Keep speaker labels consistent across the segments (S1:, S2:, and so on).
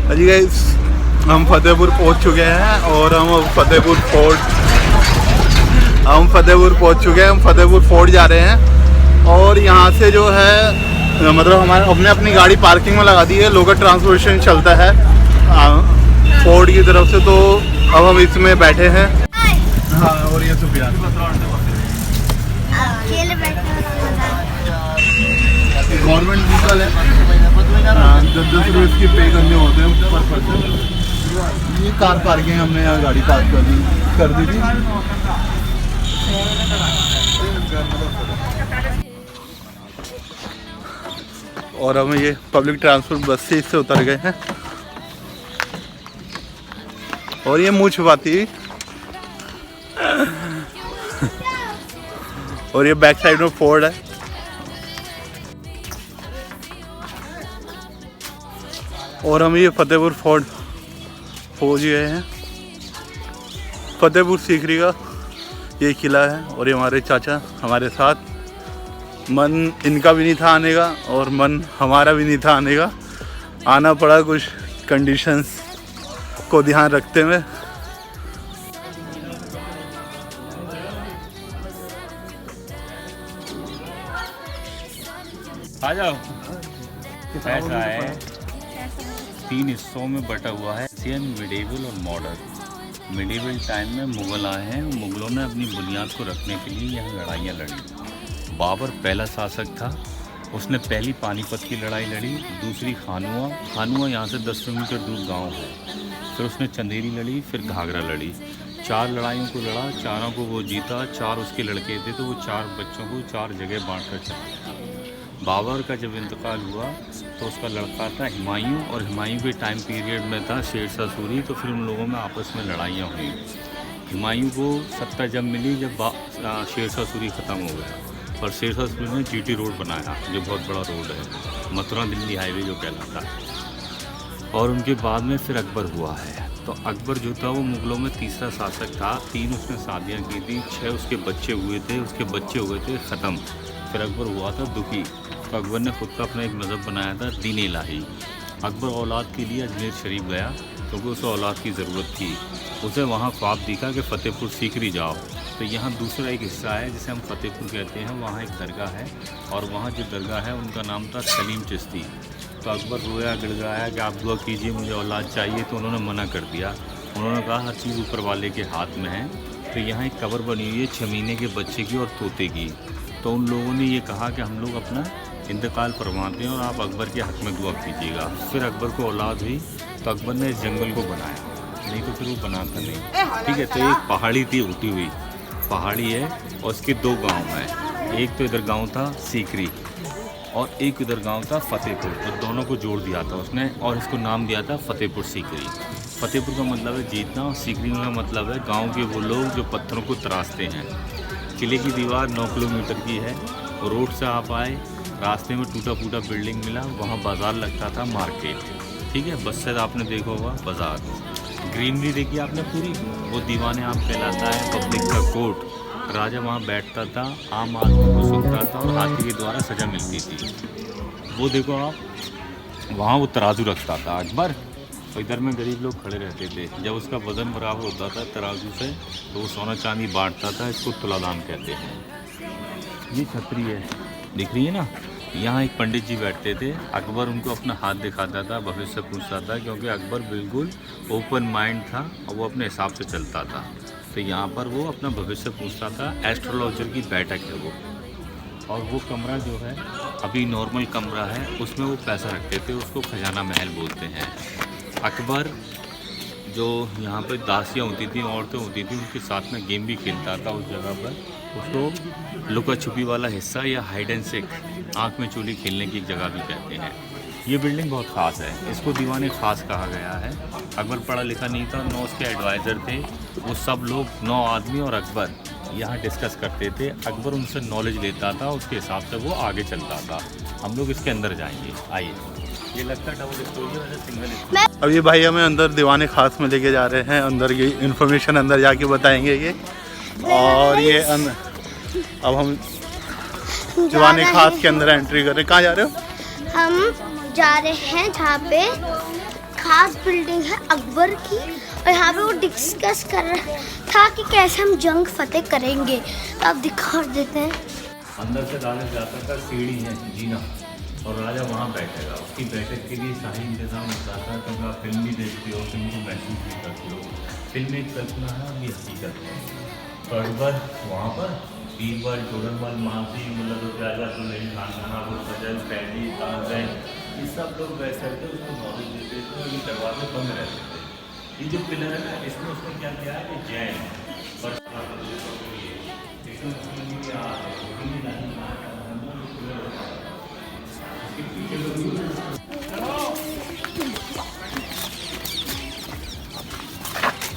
S1: अजी गाइस, हम फतेहपुर पहुंच चुके हैं और हम फतेहपुर फोर्ट जा रहे हैं। और यहाँ से जो है मतलब हमारे अपनी गाड़ी पार्किंग में लगा दी है। लोकल ट्रांसपोर्टेशन चलता है फोर्ट की तरफ से, तो अब हम इसमें बैठे हैं। हाँ, और ये सुफियान गवर्नमेंट व्हीकल है, 10 रुपये इसकी पे करने होते हैं पर पर्सन। ये कार पार्किंग हमने यहाँ गाड़ी पार्क कर दी थी। और हम ये पब्लिक ट्रांसपोर्ट बस से इससे उतर गए हैं। और ये मुँह छुपाती और ये बैक साइड में फोर्ट है। और हम ये फतेहपुर फोर्ट पहुँच गए हैं। फतेहपुर सीकरी का ये किला है और ये हमारे चाचा हमारे साथ। मन इनका भी नहीं था आने का और मन हमारा भी नहीं था आने का। आना पड़ा कुछ कंडीशंस को ध्यान रखते हुए।
S2: आ जाओ। ऐसा है 3 हिस्सों में बटा हुआ है, एशियन, मिडिवल और मॉडर्न। मिडिवल टाइम में मुग़ल आए हैं। मुग़लों ने अपनी बुनियाद को रखने के लिए यहाँ लड़ाइयाँ लड़ी। बाबर पहला शासक था, उसने पहली पानीपत की लड़ाई लड़ी। दूसरी खानुआ यहाँ से 10 किलोमीटर दूर गांव है। फिर उसने चंदेरी लड़ी, फिर घाघरा लड़ी। 4 लड़ाइयों को लड़ा, चारों को वो जीता। 4 उसके लड़के थे तो वो 4 बच्चों को 4 जगह बांट कर चला गया। बाबर का जब इंतकाल हुआ तो उसका लड़का था हुमायूं, और हुमायूं के टाइम पीरियड में था शेरशाह सूरी। तो फिर उन लोगों में आपस में लड़ाइयाँ हुई। हुमायूं को सत्ता जब मिली जब शेरशाह सूरी ख़त्म हो गया, और शेरशाह सूरी ने जीटी रोड बनाया जो बहुत बड़ा रोड है, मथुरा दिल्ली हाईवे जो कहलाता है। और उनके बाद में फिर अकबर हुआ है। तो अकबर जो था वो मुग़लों में तीसरा शासक था। 3 उसने शादियाँ की थी, 6 उसके बच्चे हुए थे। उसके बच्चे हुए थे ख़त्म। फिर अकबर हुआ था दुखी, तो अकबर ने खुद का अपना एक मज़हब बनाया था, दीन इलाही। अकबर औलाद के लिए अजमेर शरीफ गया क्योंकि उसे औलाद की ज़रूरत थी। उसे वहाँ ख्वाब दिखा कि फ़तेहपुर सीकरी जाओ। तो यहाँ दूसरा एक हिस्सा है जिसे हम फ़तेहपुर कहते हैं, वहाँ एक दरगाह है। और वहाँ जो दरगाह है उनका नाम था सलीम चिश्ती। तो अकबर रोया गिड़गिड़ाया कि आप दुआ कीजिए, मुझे औलाद चाहिए। तो उन्होंने मना कर दिया। उन्होंने कहा हर चीज़ ऊपर वाले के हाथ में है। तो यहाँ एक कब्र बनी हुई है 6 महीने के बच्चे की और तोते की। तो उन लोगों ने ये कहा कि हम लोग अपना इंतकाल फरमाते हैं और आप अकबर के हक़ में दुआ कीजिएगा। फिर अकबर को औलाद हुई तो अकबर ने इस जंगल को बनाया, नहीं तो फिर वो बनाता नहीं। ठीक है, तो एक पहाड़ी थी उठी हुई पहाड़ी है और उसके 2 गांव हैं। एक तो इधर गांव था सीकरी और एक इधर गांव था फतेहपुर। तो दोनों को जोड़ दिया था उसने और इसको नाम दिया था फतेहपुर सीकरी। फतेहपुर का मतलब है जीतना और सीकरी का मतलब है गाँव के वो लोग जो पत्थरों को तराशते हैं। किले की दीवार 9 किलोमीटर की है। रोड से आप आए, रास्ते में टूटा फूटा बिल्डिंग मिला, वहाँ बाज़ार लगता था, मार्केट। ठीक है, बस से आपने देखा होगा बाज़ार। ग्रीनरी देखी आपने पूरी, वो दीवाने आम कहलाता है। पब्लिक का कोर्ट, राजा वहाँ बैठता था, आम आदमी को सुनता था और हाथी के द्वारा सज़ा मिलती थी। वो देखो आप, वहाँ वो तराजू रखता था अकबर। और इधर में गरीब लोग खड़े रहते थे। जब उसका वज़न बराबर होता था तराजू से तो वो सोना चांदी बांटता था। इसको तुलादान कहते हैं। ये छतरी है, दिख रही है ना। यहाँ एक पंडित जी बैठते थे। अकबर उनको अपना हाथ दिखाता था, भविष्य पूछता था, क्योंकि अकबर बिल्कुल ओपन माइंड था और वो अपने हिसाब से चलता था। तो यहाँ पर वो अपना भविष्य पूछता था। एस्ट्रोलॉजर की बैठक है वो। और वो कमरा जो है अभी नॉर्मल कमरा है, उसमें वो पैसा रखते थे, उसको खजाना महल बोलते हैं। अकबर जो यहाँ पर दासियाँ होती थी, औरतें होती थी, उनके साथ में गेम भी खेलता था उस जगह पर। उसको लुका छुपी वाला हिस्सा या हाइड एंड सीक, आँख में चूली खेलने की एक जगह भी कहते हैं। ये बिल्डिंग बहुत ख़ास है, इसको दीवाने ख़ास कहा गया है। अकबर पढ़ा लिखा नहीं था, 9 उसके एडवाइज़र थे। वो सब लोग 9 आदमी और अकबर यहाँ डिस्कस करते थे। अकबर उनसे नॉलेज लेता था, उसके हिसाब से वो आगे चलता था। हम लोग इसके अंदर जाएंगे, आइए। ये लगता है डबल स्टोरी है, वैसे सिंगल स्टोरी।
S1: अब ये भाई हमें अंदर दीवाने ख़ास में लेके जा रहे हैं। अंदर की इन्फॉर्मेशन अंदर जाके बताएंगे ये। और ये अब हम दीवाने ख़ास के अंदर एंट्री कर रहे हैं। कहाँ जा रहे हो?
S3: हम जा रहे हैं जहाँ पे खास बिल्डिंग है अकबर की, और यहाँ पे वो डिस्कस कर रहा था कि कैसे हम जंग फतेह करेंगे। तो आप दिखा देते हैं।
S2: अंदर से राजा जाता का सीढ़ी है जीना, और राजा वहाँ बैठेगा। उसकी बैठक के लिए शाही इंतजाम होता था। तो आप फिल्म भी देखते हो, फिल्म को महसूस भी करते हो। फिल्म एक कल्पना है और ये हकीकत है। तो अकबर वहाँ पर बीरबल जोरनमल मानसी मतलब राजा सुलेमान खान वो सजल पैदी ताजैन ये सब लोग बैठ करके उसको नॉलेज देते थे। और ये दरवाजे बंद रहते थे। ये जो पिलर है ना, इसमें उसने क्या किया है कि जैन पर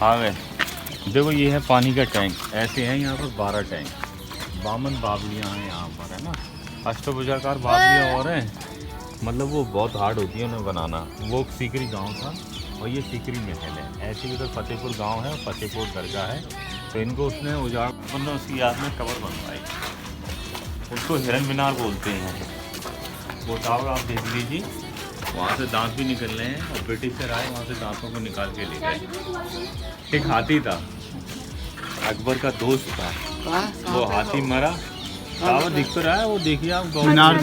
S2: आ गए। देखो ये है पानी का टैंक। ऐसे हैं यहाँ पर 12 टैंक। 52 बावलियाँ हैं यहाँ पर, है ना। अष्टभुजाकार बावलियाँ और हैं, मतलब वो बहुत हार्ड होती है उन्हें बनाना। वो सीकरी गांव था और ये सीकरी महल है। ऐसे ही उधर फतेहपुर गांव है और फतेहपुर दरगाह है। तो इनको उसने उजाड़ मतलब उसकी याद में कबर बनवाई। उसको हिरन मीनार बोलते हैं। वो टावर आप देख लीजिए, वहाँ से दांत भी निकल रहे हैं। और ब्रिटिशर आए वहाँ से दांतों को निकाल के ले गए। एक हाथी था, अकबर का दोस्त था, वो हाथी मरा। टावर दिख तो रहा है, वो देखिए आप
S1: मीनार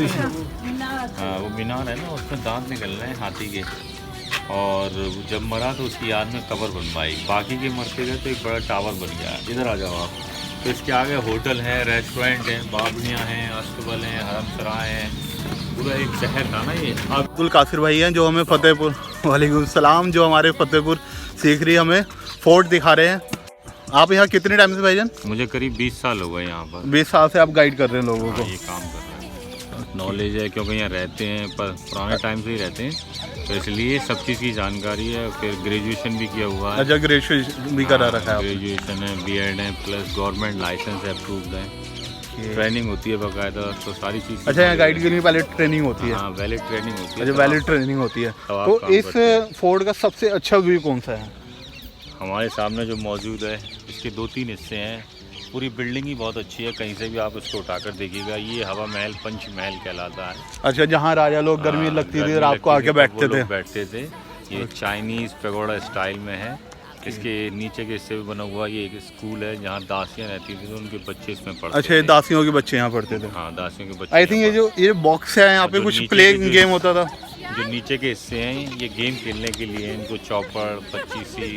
S2: हाँ वो मीनार है ना, उसमें दांत निकल रहे हैं हाथी के। और जब मरा तो उसकी याद में कब्र बनवाई। बाकी के मरते गए तो एक बड़ा टावर बन गया। इधर आ जाओ आप। तो इसके आगे होटल है, रेस्टोरेंट है, बावलियाँ हैं, अस्तबल हैं, हरमसराय हैं। पूरा एक शहर था ना ये।
S1: अब्दुल कासिर भाई हैं जो हमें फतेहपुर, वालेकुम सलाम, जो हमारे फतेहपुर सीकरी हमें फोर्ट दिखा रहे हैं। आप यहाँ कितने टाइम से भाईजान?
S2: मुझे करीब 20 साल हो गए यहाँ पर।
S1: 20 साल से आप गाइड कर रहे हैं लोगों को?
S2: ये काम कर रहे हैं, नॉलेज है क्योंकि यहाँ रहते हैं, पर पुराने टाइम से ही रहते हैं तो इसलिए सब चीज़ की जानकारी है। फिर ग्रेजुएशन भी किया हुआ है।
S1: अच्छा, ग्रेजुएशन भी करा रखा है?
S2: ग्रेजुएशन है, बीएड है, प्लस गवर्नमेंट लाइसेंस अप्रूव्ड है। ट्रेनिंग होती है बाकायदा, तो सारी चीज़।
S1: अच्छा, यहाँ गाइड के लिए वैलिड ट्रेनिंग होती है?
S2: हाँ वैलिड ट्रेनिंग होती है।
S1: अच्छा, वैलिड ट्रेनिंग होती है। तो इस फोर्ट का सबसे अच्छा व्यू कौन सा है?
S2: हमारे सामने जो मौजूद है, इसके 2-3 हिस्से हैं। पूरी बिल्डिंग ही बहुत अच्छी है, कहीं से भी आप उसको उठाकर देखिएगा। ये हवा महल, पंच महल कहलाता है।
S1: अच्छा, जहाँ राजा लोग गर्मी लगती थी रात को आके बैठते थे।
S2: ये चाइनीज़ पैगोडा स्टाइल में है। इसके नीचे के हिस्से में बना हुआ ये एक स्कूल है जहाँ दासियाँ रहती थी, तो उनके बच्चे इसमें पढ़ते थे।
S1: अच्छा, दासियों के बच्चे यहाँ पढ़ते थे?
S2: हाँ, दासियों के बच्चे।
S1: आई थिंक ये बॉक्स है, यहाँ पे कुछ प्लेइंग गेम होता था।
S2: जो नीचे के हिस्से हैं ये गेम खेलने के लिए, इनको चौपड़, पच्चीसी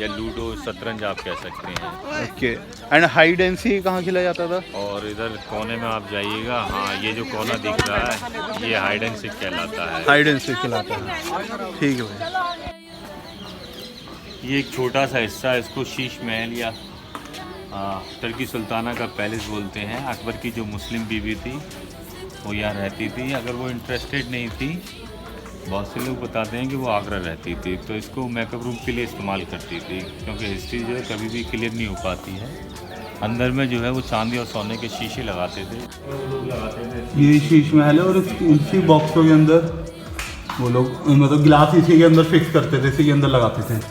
S2: या लूडो, शतरंज आप कह सकते हैं।
S1: Okay. And hide and seek कहाँ खेला जाता था?
S2: और इधर कोने में आप जाइएगा, हाँ ये जो कोना दिख रहा है ये हाइड एंड सीक कहलाता है।
S1: हाइड एंड सीक कहलाता है, ठीक है भाई।
S2: ये एक छोटा सा हिस्सा है, इसको शीश महल या टर्की सुल्ताना का पैलेस बोलते हैं। अकबर की जो मुस्लिम बीवी थी वो यहाँ रहती थी। अगर वो इंटरेस्टेड नहीं थी, बहुत से लोग बताते हैं कि वो आगरा रहती थी, तो इसको मेकअप रूम के लिए इस्तेमाल करती थी। क्योंकि हिस्ट्री जो है कभी भी क्लियर नहीं हो पाती है। अंदर में जो है वो चांदी और सोने के शीशे लगाते थे, वो लोग लगाते थे।
S1: ये शीश महल है और इसी बॉक्सों के अंदर वो लोग मतलब गिलास इसी के अंदर फिक्स करते थे, इसी के अंदर लगाते थे।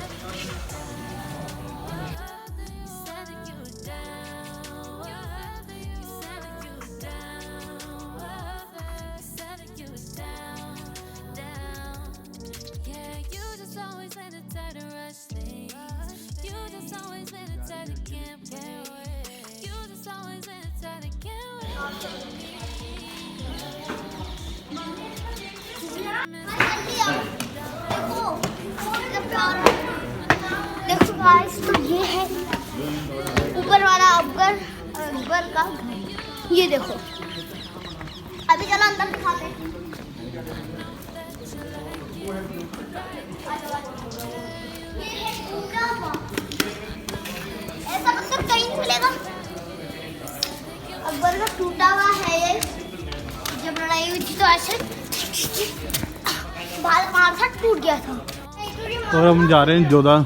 S3: देखो गाइस, तो ये है ऊपर वाला अकबर का घर। ये देखो, अभी चलो अंदर दिखाते हैं। ये है टूटा हुआ, ऐसा मतलब कहीं नहीं मिलेगा। अकबर का टूटा हुआ है ये। जब लड़ाई हुई थी तो ऐसे बाल से टूट गया था।
S1: और हम जा रहे हैं जोधा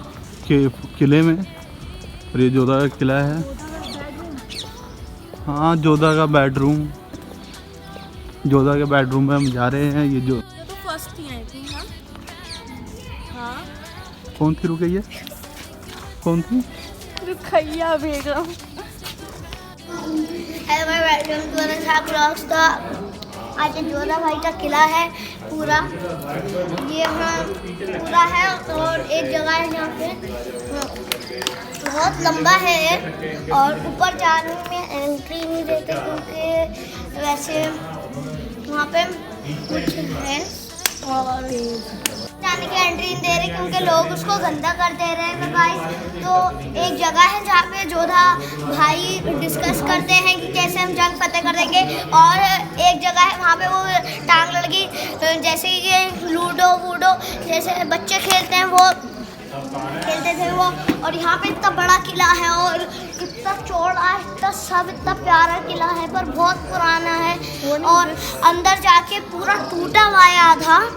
S1: के किले में, और ये जोधा का किला है। हाँ, जोधा का बेडरूम, जोधा के बेडरूम में हम जा रहे हैं। ये जो
S4: तो फर्स्ट ही आई थी। हाँ,
S1: कौन थी रुकैया? कौन थी?
S4: रुकैया बेगम।
S3: आज जोधा भाई का किला है, पूरा, ये यहाँ पूरा है। और एक जगह है जहाँ पे बहुत लंबा है और ऊपर जाने में एंट्री नहीं देते क्योंकि वैसे वहाँ पे कुछ है और जाने की एंट्री नहीं दे रहे क्योंकि लोग उसको गंदा कर दे रहे हैं गाइस। तो एक जगह है जहाँ पे जोधा भाई डिस्कस करते हैं कि कैसे हम जंग फतेह कर देंगे, और एक जगह है वहाँ पे वो टांग लड़की जैसे कि लूडो वूडो जैसे बच्चे खेलते हैं वो खेलते थे वो। और यहाँ पे इतना बड़ा किला है और इतना चौड़ा, इतना सब इतना प्यारा किला है पर बहुत पुराना है और अंदर जाके पूरा टूटा हुआ है,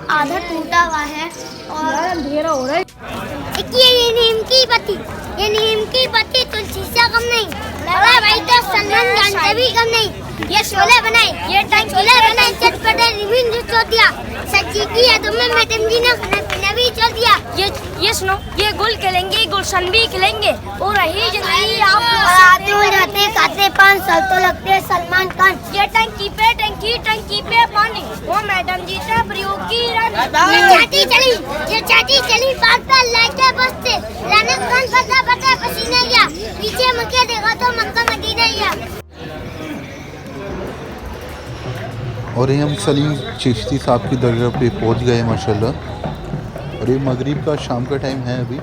S3: आधा टूटा हुआ है। और अंधेरा हो रहा है। ये नीम की पत्ती तुलसी से कम नहीं, अरे भाई तो सलमान खान से भी कम नहीं। ये शोले बनाए, ये छोले बनाए, चटपटे रिविन जो छोड़ दिया, सच्ची की है तुम्हें मैडम जी ने खाना पीना भी छोड़ दिया।
S4: ये सुनो, ये गुल खेलेंगे, गुलशन भी खेलेंगे और रही जिंदगी आप
S3: आते हो जाते खाते 5 साल तो लगते हैं सलमान खान।
S4: ये टंकी पे पानी, वो मैडम जी से प्रयोग की
S3: ये चाटी चली बात पर लाइटे बसते लाने खान फटा पसीना गया, पीछे मके देखा तो मक्का मदीना गया।
S1: और ये हम सलीम चिश्ती साहब की दरगाह पे पहुंच गए माशाल्लाह। और ये मगरिब का शाम का टाइम है अभी।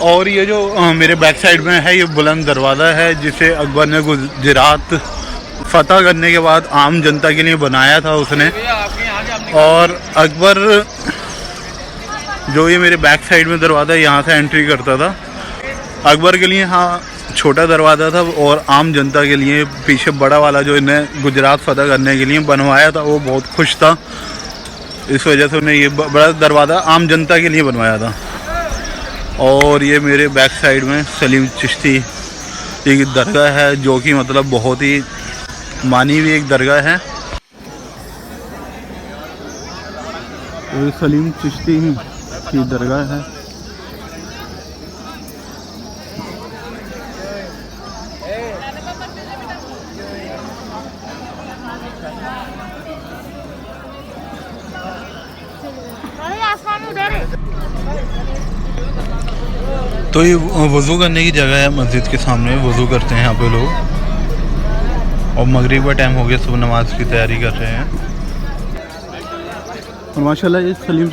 S1: और ये जो मेरे बैक साइड में है ये बुलंद दरवाज़ा है जिसे अकबर ने गुजरात फतह करने के बाद आम जनता के लिए बनाया था उसने। और अकबर जो ये मेरे बैक साइड में दरवाज़ा है यहाँ से एंट्री करता था। अकबर के लिए हाँ छोटा दरवाज़ा था और आम जनता के लिए पीछे बड़ा वाला जो इन्हें गुजरात फतह करने के लिए बनवाया था वो बहुत खुश था, इस वजह से उन्हें ये बड़ा दरवाज़ा आम जनता के लिए बनवाया था। और ये मेरे बैक साइड में सलीम चिश्ती एक दरगाह है जो कि मतलब बहुत ही मानी हुई एक दरगाह है। ये सलीम चिश्ती की दरगाह है। तो ये वज़ू करने की जगह है, मस्जिद के सामने वज़ू करते हैं यहाँ पे लोग। और मगरिब का टाइम हो गया, सब नमाज की तैयारी कर रहे हैं। और माशाल्लाह ये सलीम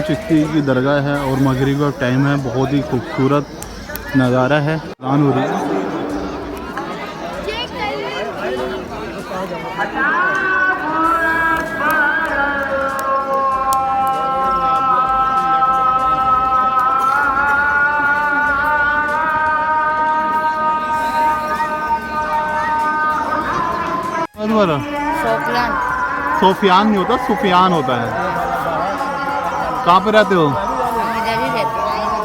S1: चिश्ती की दरगाह है और मगरिब का टाइम है, बहुत ही खूबसूरत नज़ारा है। अज़ान हो रही है। सोफियान नहीं होता, सुफियान होता है। कहाँ पे रहते हो?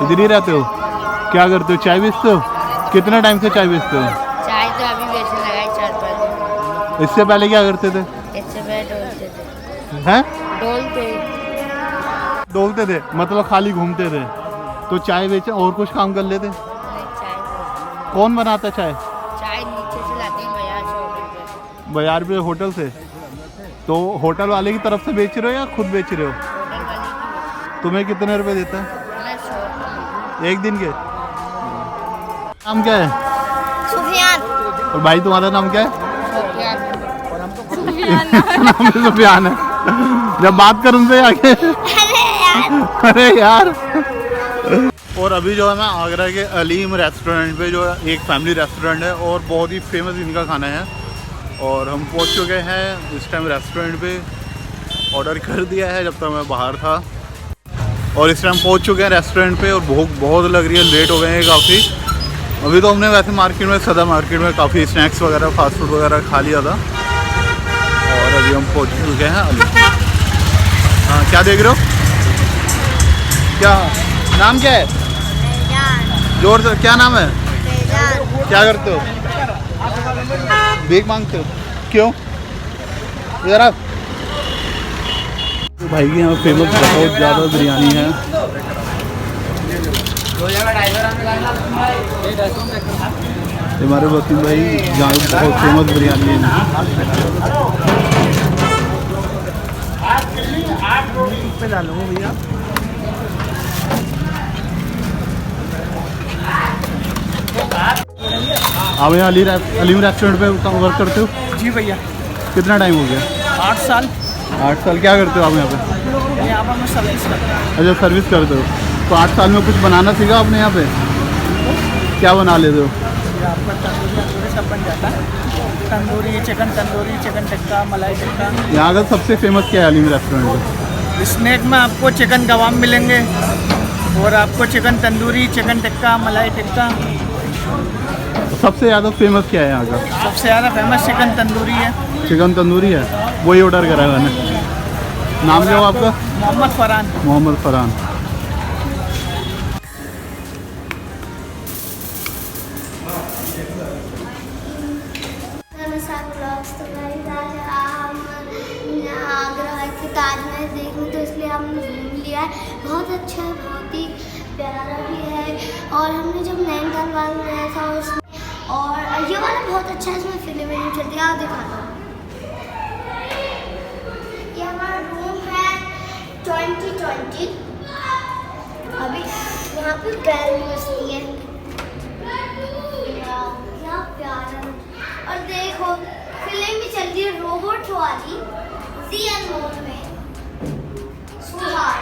S1: इधर ही रहते हो। क्या करते हो? चाय बेचते हो? कितने टाइम से चाय बेचते हो?
S4: चाय तो अभी बेचने लगा है 4-5 दिन।
S1: इससे पहले क्या करते थे?
S4: इससे पहले डोलते थे।
S1: हैं? डोलते थे मतलब खाली घूमते थे। तो चाय बेचे और कुछ काम कर लेते?
S4: चाय
S1: कौन बनाता चाय?
S4: चाय नीचे से लाते हैं बाजार से, होटल पे।
S1: बाजार पे होटल से? तो होटल वाले की तरफ से बेच रहे हो या खुद बेच रहे हो?
S4: होटल वाले की।
S1: तुम्हें कितने रुपए देता है
S4: मैं 100
S1: एक दिन के? नाम क्या है?
S3: सुफियान।
S1: और भाई तुम्हारा नाम क्या है? नाम भी सुफियान है। जब बात कर उनसे आगे अरे यार। और अभी जो है मैं आगरा के अलीम रेस्टोरेंट पे जो एक फैमिली रेस्टोरेंट है और बहुत ही फेमस इनका खाना है, और हम पहुंच चुके हैं इस टाइम रेस्टोरेंट पे। ऑर्डर कर दिया है जब तक मैं बाहर था, और इस टाइम पहुंच चुके हैं रेस्टोरेंट पे और भूख बहुत लग रही है, लेट हो गए हैं काफ़ी। अभी तो हमने वैसे मार्केट में, सदर मार्केट में काफ़ी स्नैक्स वगैरह फास्ट फूड वगैरह खा लिया था, और अभी हम पहुंच चुके हैं अली। हाँ क्या देख रहे हो? क्या नाम क्या है? जोर से क्या नाम है? क्या करते हो? भीख मांगते हो? क्यों? इधर आप भाई के यहाँ फेमस बहुत ज़्यादा बिरयानी है। ये हमारे वसीम भाई यहाँ की बहुत फेमस बिरयानी है। डालूंगा भैया। आप यहाँ अलीम रेस्टोरेंट पे वर्क करते हो?
S5: जी भैया।
S1: कितना टाइम हो गया?
S5: 8 साल।
S1: 8 साल। क्या करते हो आप यहाँ पे?
S5: यहाँ पर मैं सर्विस करता हूँ।
S1: अच्छा, सर्विस करते हो। तो 8 साल में कुछ बनाना सीखा आपने यहाँ पे? क्या बना लेते हो?
S5: आपका तंदूरी सब बन जाता है। तंदूरी चिकन टिक्का, मलाई टिक्का।
S1: यहाँ का सबसे फेमस क्या है अलीम रेस्टोरेंट में?
S5: स्नैक में आपको चिकन कबाब मिलेंगे और आपको चिकन तंदूरी, चिकन टिक्का, मलाई टिक्का।
S1: सबसे ज़्यादा फेमस क्या है यहाँ का?
S5: सबसे ज़्यादा फेमस चिकन तंदूरी है।
S1: चिकन तंदूरी है, वही ऑर्डर करा है मैंने। नाम क्या हो आपका?
S5: मोहम्मद फरहान।
S1: मोहम्मद फरहान।
S3: आगरा के ताजमहल देखने, तो इसलिए हमने घूम लिया है। बहुत अच्छा है, बहुत ही प्यारा भी है। और हमने जब नैनीताल वाला गया था उसमें, और ये वाला बहुत अच्छा है, इसमें फिल्म चलती है। आप दिखाता हूँ, ये हमारा रूम है 2020। अभी यहाँ पे बैल बजती है, क्या प्यारा। और देखो फिल्म भी चल रही है रोबोट वाली, रियल मोड में। सुहार